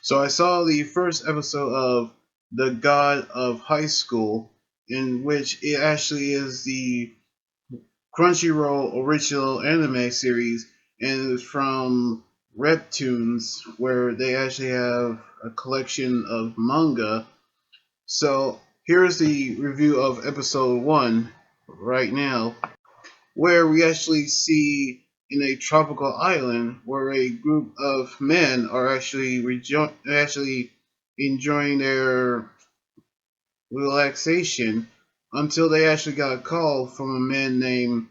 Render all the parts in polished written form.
So I saw the first episode of The God of High School, in which it actually is the Crunchyroll original anime series, and it's from Reptunes, where they actually have a collection of manga. So here's the review of episode 1 right now, where we actually see in a tropical island where a group of men are actually enjoying their relaxation until they actually got a call from a man named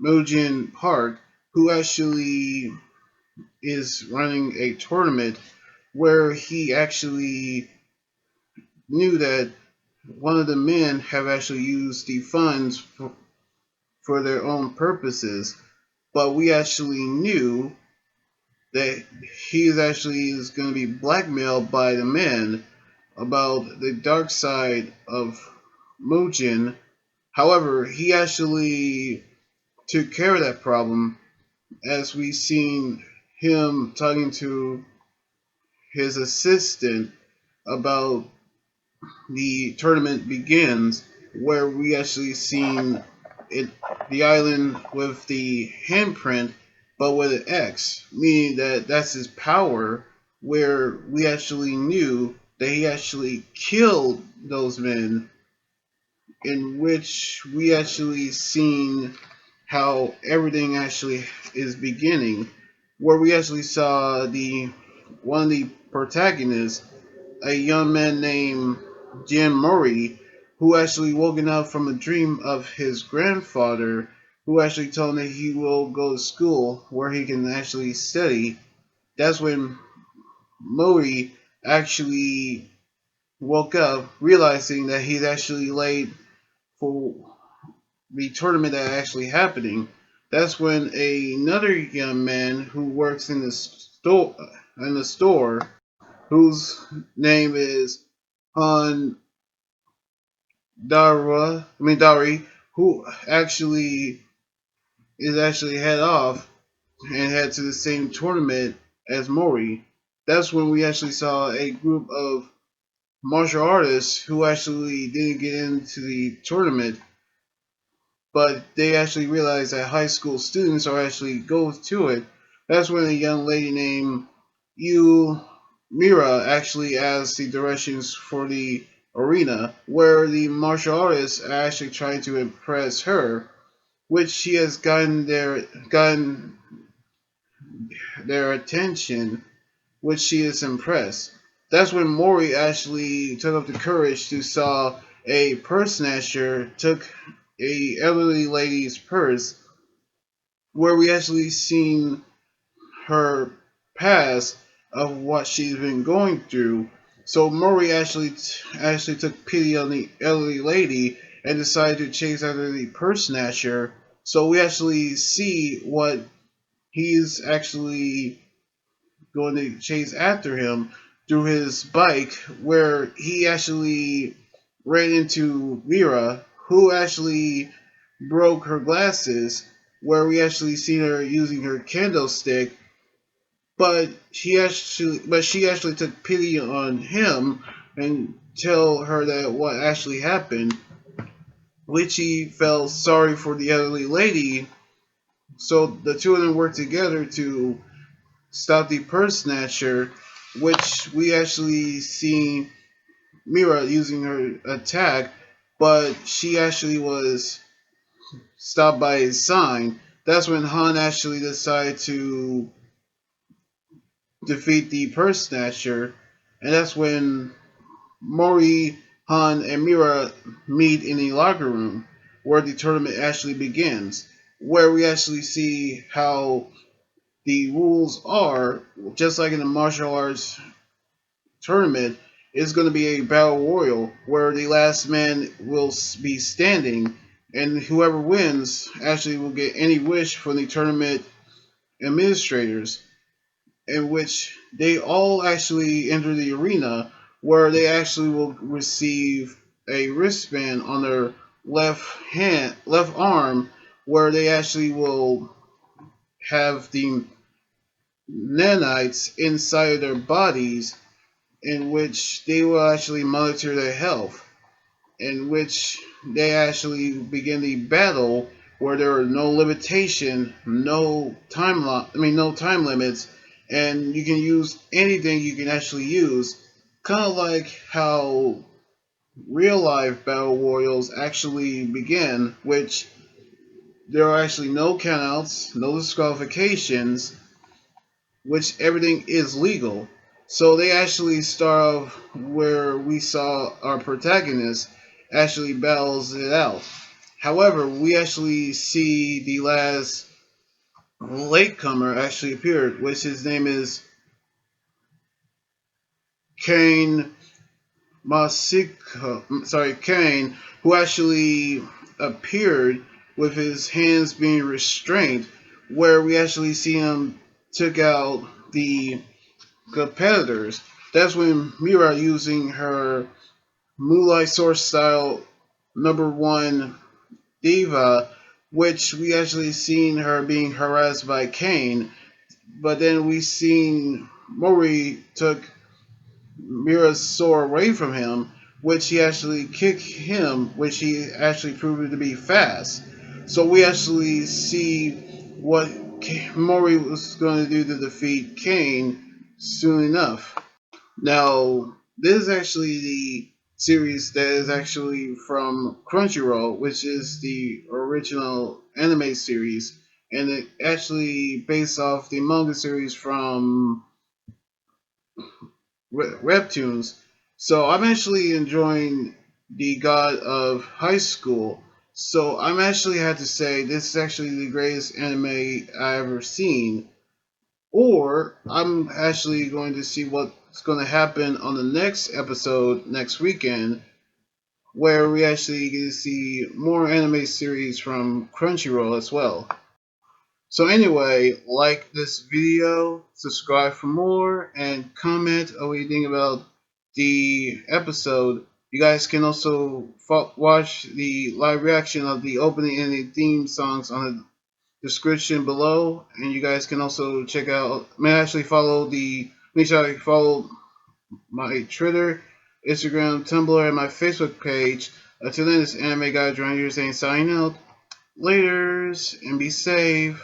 Mojin Park, who actually is running a tournament where he actually knew that one of the men have actually used the funds for their own purposes, but we actually knew that he is going to be blackmailed by the men about the dark side of Mojin. However, he actually took care of that problem, as we seen him talking to his assistant about the tournament begins, where we actually seen it the island with the handprint, but with an X, meaning that that's his power. Where we actually knew that he actually killed those men, in which we actually seen how everything actually is beginning, where we actually saw the one of the protagonists, a young man named Jim Murray, who actually woken up from a dream of his grandfather, who actually told him that he will go to school where he can actually study. That's when Murray actually woke up, realizing that he's actually late for the tournament that actually happening. That's when another young man who works in the store, whose name is Han Dari, who actually is actually head off and head to the same tournament as Mori. That's when we actually saw a group of martial artists who actually didn't get into the tournament, but they actually realized that high school students are actually go to it. That's when a young lady named Yu Mira actually asked the directions for the arena, where the martial artists are actually trying to impress her, which she has gotten their attention, which she is impressed. That's when Mori actually took up the courage to saw a purse snatcher took a elderly lady's purse, where we actually seen her past of what she's been going through. So Mori actually took pity on the elderly lady and decided to chase after the purse snatcher. So we actually see what he's actually going to chase after him through his bike, where he actually ran into Mira, who actually broke her glasses, where we actually see her using her candlestick, but she actually took pity on him and tell her that what actually happened, which he felt sorry for the elderly lady. So the two of them worked together to stop the purse snatcher, which we actually see Mira using her attack, but she actually was stopped by his sign. That's when Han actually decided to defeat the purse snatcher, and that's when Mori, Han, and Mira meet in the locker room where the tournament actually begins, where we actually see how the rules are, just like in the martial arts tournament, is going to be a battle royal where the last man will be standing, and whoever wins actually will get any wish from the tournament administrators, in which they all actually enter the arena, where they actually will receive a wristband on their left arm, where they actually will have the nanites inside their bodies, in which they will actually monitor their health, in which they actually begin the battle where there are no limitation, no time limits, and you can use anything you can actually use. Kind of like how real life battle royals actually begin, which there are actually no countouts, no disqualifications, which everything is legal. So they actually start off where we saw our protagonist actually battles it out. However, we actually see the last latecomer actually appeared, which his name is Kane Kane, who actually appeared with his hands being restrained, where we actually see him took out the competitors. That's when Mira using her Moonlight Source style #1 diva, which we actually seen her being harassed by Kane, but then we seen Mori took Mira's sword away from him, which he actually kicked him, which he actually proved to be fast. So we actually see what Mori was going to do to defeat Kane soon enough. Now, this is actually the series that is actually from Crunchyroll, which is the original anime series, and it actually based off the manga series from Webtoons. So I'm actually enjoying the God of High School. So I'm actually had to say this is actually the greatest anime I ever seen. Or I'm actually going to see what's going to happen on the next episode next weekend, where we actually get to see more anime series from Crunchyroll as well. So anyway, like this video, subscribe for more, and comment what you think about the episode. You guys can also watch the live reaction of the opening and the theme songs on the description below, and you guys can also check out. Make sure you follow my Twitter, Instagram, Tumblr, and my Facebook page. Until then, this anime guy John here saying sign out. Laters and be safe.